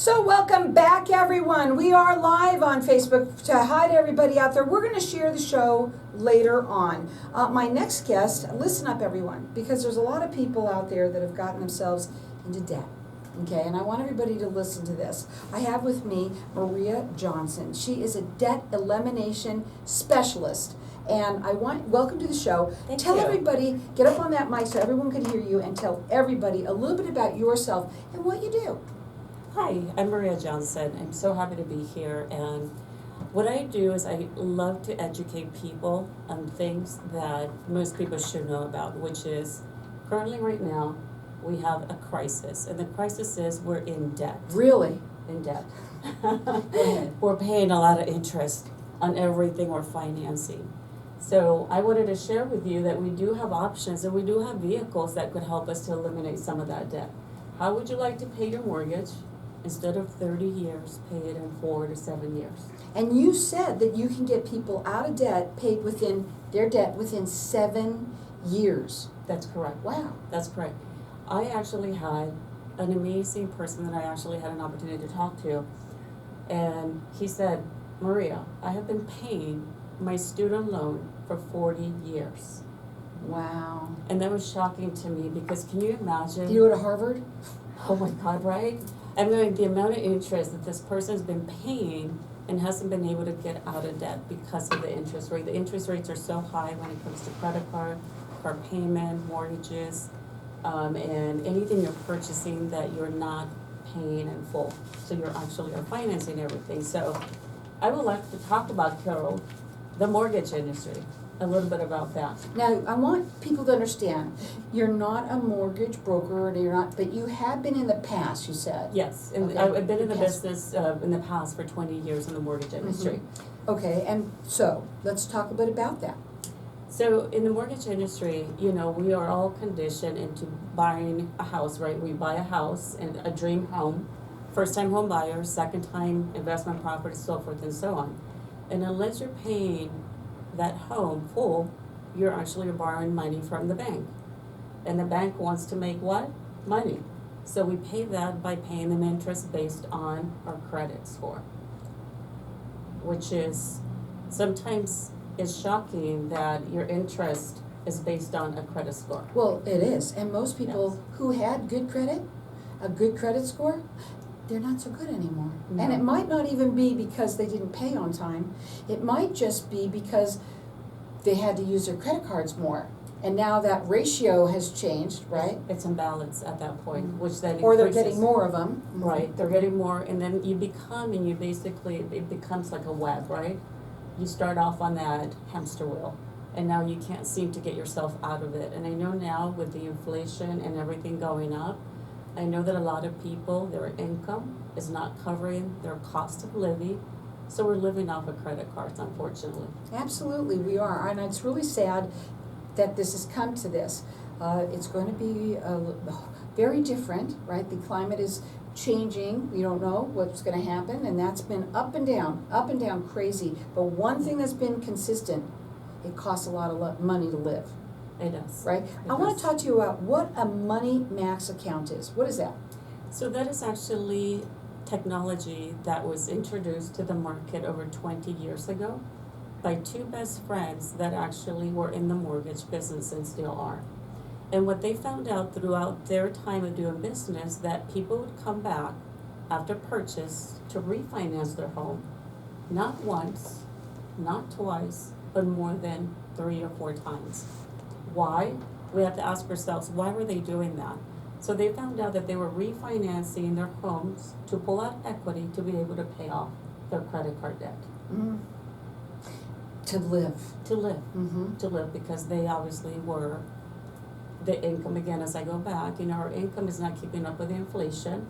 So welcome back, everyone. We are live on Facebook. To hi to everybody out there. We're going to share the show later on. My next guest, listen up, everyone, because there's a lot of people out there that have gotten themselves into debt. Okay, and I want everybody to listen to this. I have with me Maria Johnson. She is a debt elimination specialist. And welcome to the show. Tell everybody, get up on that mic so everyone can hear you, and tell everybody a little bit about yourself and what you do. Hi, I'm Maria Johnson. I'm so happy to be here, and what I do is I love to educate people on things that most people should know about, which is currently right now we have a crisis, and the crisis is we're in debt. Really? In debt. Go ahead. We're paying a lot of interest on everything we're financing. So I wanted to share with you that we do have options and we do have vehicles that could help us to eliminate some of that debt. How would you like to pay your mortgage? Instead of 30 years, pay it in 4 to 7 years. And you said that you can get people out of debt, paid within their debt within 7 years. That's correct. Wow. That's correct. I actually had an amazing person that I actually had an opportunity to talk to. And he said, Maria, I have been paying my student loan for 40 years. Wow. And that was shocking to me because can you imagine? Did you go to Harvard? Oh my God, right? I mean, the amount of interest that this person's been paying and hasn't been able to get out of debt because of the interest rate. The interest rates are so high when it comes to credit card payment, mortgages, and anything you're purchasing that you're not paying in full. So you're actually financing everything. So I would like to talk about, Carol, the mortgage industry. A little bit about that. Now, I want people to understand, you're not a mortgage broker, but you have been in the past, you said. Yes, and Okay. I've been in the business in the past for 20 years in the mortgage industry. Mm-hmm. Okay, and so let's talk a bit about that. So in the mortgage industry, you know, we are all conditioned into buying a house, right? We buy a house and a dream home, first-time home buyers, second-time investment property, so forth and so on. And unless you're paying that home full, you're actually borrowing money from the bank. And the bank wants to make what? Money. So we pay that by paying them interest based on our credit score, which is sometimes is shocking that your interest is based on a credit score. Well, it is, and most people who had good credit, a good credit score, they're not so good anymore. No. And it might not even be because they didn't pay on time. It might just be because they had to use their credit cards more. And now that ratio has changed, right? It's imbalance at that point, which then Or they're increases. getting more of them. Right, they're getting more, and then you basically, it becomes like a web, right? You start off on that hamster wheel, and now you can't seem to get yourself out of it. And I know now with the inflation and everything going up, I know that a lot of people, their income is not covering their cost of living, so we're living off of credit cards, unfortunately. Absolutely, we are. And it's really sad that this has come to this. It's going to be very different, right? The climate is changing. We don't know what's going to happen, and that's been up and down, crazy. But one thing that's been consistent, it costs a lot of money to live. It does. Right? I want to talk to you about what a Money Max account is. What is that? So that is actually technology that was introduced to the market over 20 years ago by two best friends that actually were in the mortgage business and still are. And what they found out throughout their time of doing business, that people would come back after purchase to refinance their home, not once, not twice, but more than 3 or 4 times. Why? We have to ask ourselves, why were they doing that? So they found out that they were refinancing their homes to pull out equity to be able to pay off their credit card debt. Mm. To live. To live. Mm-hmm. To live, because they obviously were, the income, again, as I go back, you know, our income is not keeping up with the inflation.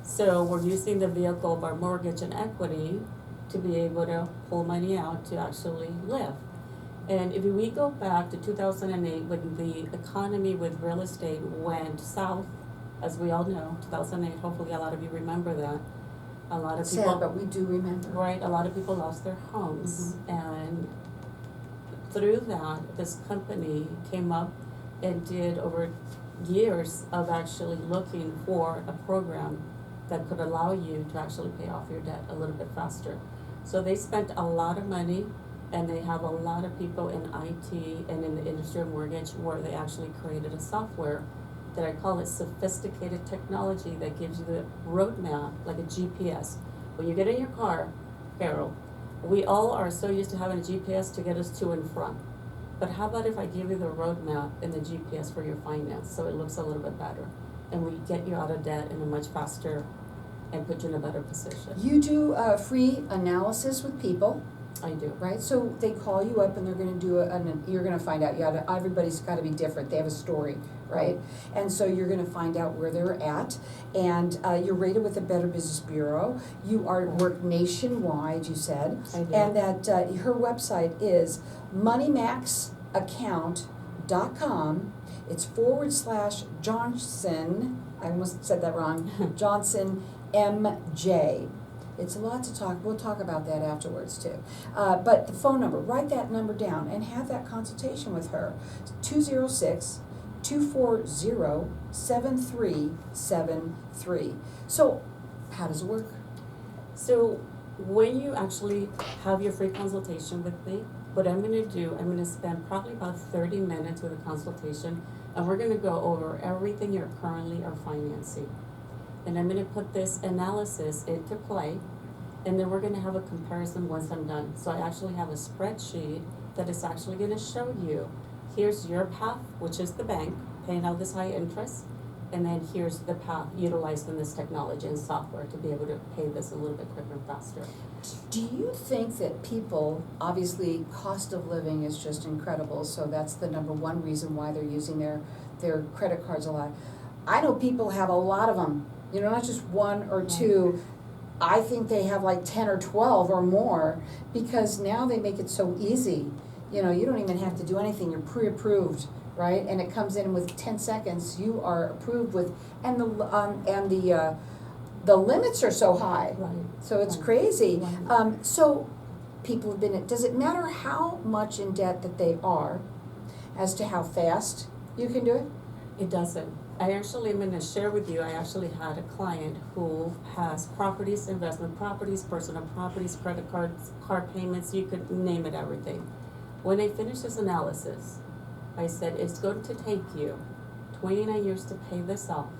So we're using the vehicle of our mortgage and equity to be able to pull money out to actually live. And if we go back to 2008, when the economy with real estate went south, as we all know, 2008, hopefully a lot of you remember that. A lot of people, sad, but we do remember. right, a lot of people lost their homes. And through that, this company came up and did over years of actually looking for a program that could allow you to actually pay off your debt a little bit faster. So they spent a lot of money, and they have a lot of people in IT and in the industry of mortgage where they actually created a software that I call it sophisticated technology that gives you the roadmap, like a GPS. When you get in your car, Carol, we all are so used to having a GPS to get us to and from. But how about if I give you the roadmap and the GPS for your finance, so it looks a little bit better? And we get you out of debt in a much faster and put you in a better position. You do free analysis with people, I do. right? So they call you up and they're gonna do you're gonna find out, everybody's gotta be different, they have a story, right? And so you're gonna find out where they're at, and you're rated with the Better Business Bureau. You work nationwide, you said. I do. And that her website is moneymaxaccount.com. It's /Johnson, I almost said that wrong, Johnson MJ. It's a lot to talk, we'll talk about that afterwards too. But the phone number, write that number down and have that consultation with her. 206-240-7373. So, how does it work? So when you actually have your free consultation with me, what I'm gonna do, I'm gonna spend probably about 30 minutes with a consultation, and we're gonna go over everything you currently are financing. And I'm gonna put this analysis into play, and then we're gonna have a comparison once I'm done. So I actually have a spreadsheet that is actually gonna show you, here's your path, which is the bank, paying out this high interest, and then here's the path utilizing this technology and software to be able to pay this a little bit quicker and faster. Do you think that people, obviously, cost of living is just incredible, so that's the number one reason why they're using their credit cards a lot. I know people have a lot of them, not just one or two. I think they have like 10 or 12 or more, because now they make it so easy. You don't even have to do anything, you're pre-approved, right? And it comes in with 10 seconds, you are approved with, and the limits are so high. Right. So it's Right. crazy. Right. So people have been, does it matter how much in debt that they are as to how fast you can do it? It doesn't. I actually am gonna share with you, I actually had a client who has properties, investment properties, personal properties, credit cards, car payments, you could name it, everything. When I finished this analysis, I said, it's going to take you 29 years to pay this off.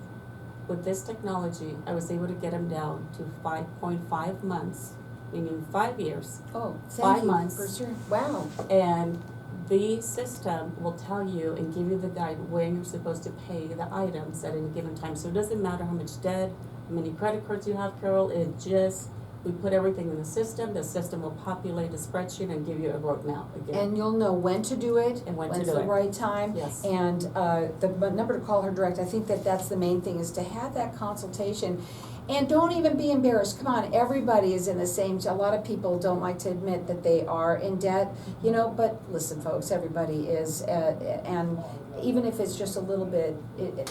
With this technology, I was able to get him down to 5.5 months, meaning 5 years. Oh, 5 thank you months. for sure. Wow. And the system will tell you and give you the guide when you're supposed to pay the items at any given time. So it doesn't matter how much debt, how many credit cards you have, Carol, we put everything in the system will populate a spreadsheet and give you a roadmap again. And you'll know when to do it, And when to when's do the it. right time. Yes. And the number to call her direct, I think that's the main thing, is to have that consultation. And don't even be embarrassed. Come on, everybody is in the same, a lot of people don't like to admit that they are in debt, but listen, folks, everybody is, and even if it's just a little bit,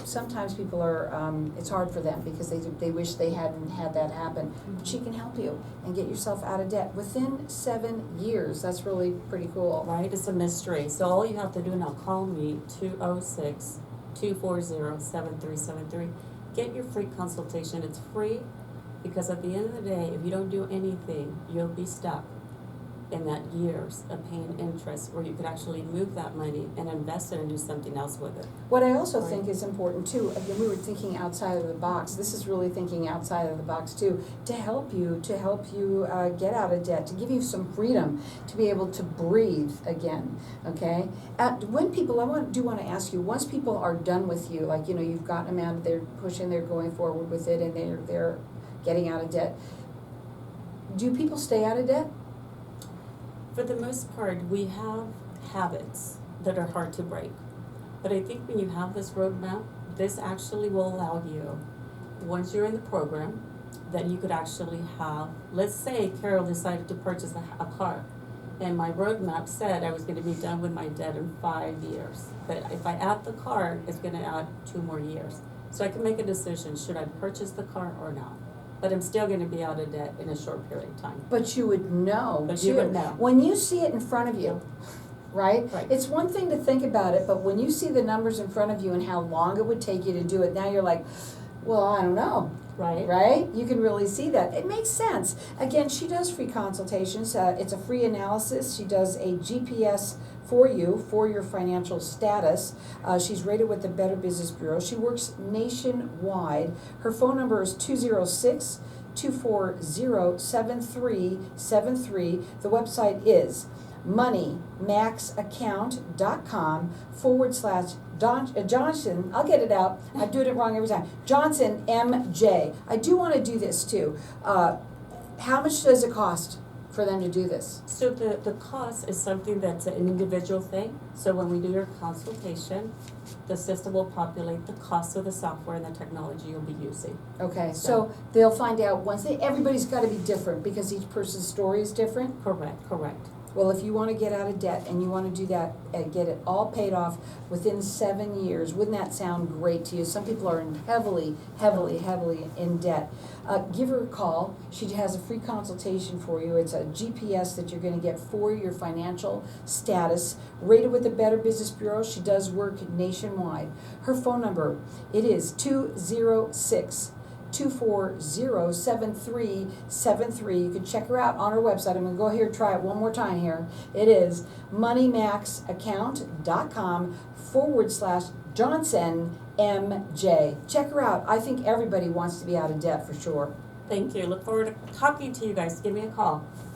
sometimes people are, it's hard for them because they wish they hadn't had that happen. But she can help you and get yourself out of debt within 7 years. That's really pretty cool. Right, it's a mystery. So all you have to do now, call me, 206-240-7373. Get your free consultation. It's free, because at the end of the day, if you don't do anything, you'll be stuck in that years of paying interest, where you could actually move that money and invest it and do something else with it. What I also Right. think is important too, again, we were thinking outside of the box. This is really thinking outside of the box too, to help you get out of debt, to give you some freedom, to be able to breathe again, okay? When people, I do want to ask you, once people are done with you, like, you've gotten them out, they're pushing, they're going forward with it, and they're getting out of debt, do people stay out of debt? For the most part, we have habits that are hard to break. But I think when you have this roadmap, this actually will allow you, once you're in the program, that you could actually have, let's say Carol decided to purchase a car, and my roadmap said I was gonna be done with my debt in 5 years. But if I add the car, it's gonna add 2 more years. So I can make a decision, should I purchase the car or not? But I'm still gonna be out of debt in a short period of time. But you would know. But you would know. When you see it in front of you, right? Right. It's one thing to think about it, but when you see the numbers in front of you and how long it would take you to do it, now you're like, well, I don't know. Right? Right? You can really see that. It makes sense. Again, she does free consultations. It's a free analysis. She does a GPS for you for your financial status. She's rated with the Better Business Bureau. She works nationwide. Her phone number is 206 240 7373. The website is moneymaxaccount.com/Johnson, I'll get it out, I'm doing it wrong every time, Johnson MJ. I do want to do this too. How much does it cost for them to do this? So the cost is something that's an individual thing. So when we do your consultation, the system will populate the cost of the software and the technology you'll be using. Okay, so they'll find out everybody's got to be different because each person's story is different. Correct. Well, if you want to get out of debt and you want to do that and get it all paid off within 7 years, wouldn't that sound great to you? Some people are heavily in debt. Give her a call. She has a free consultation for you. It's a GPS that you're going to get for your financial status. Rated with the Better Business Bureau. She does work nationwide. Her phone number, it is 206 240-7373. You can check her out on her website. I'm going to go here and try it one more time here. It is moneymaxaccount.com/Johnson MJ. Check her out. I think everybody wants to be out of debt for sure. Thank you. Look forward to talking to you guys. Give me a call.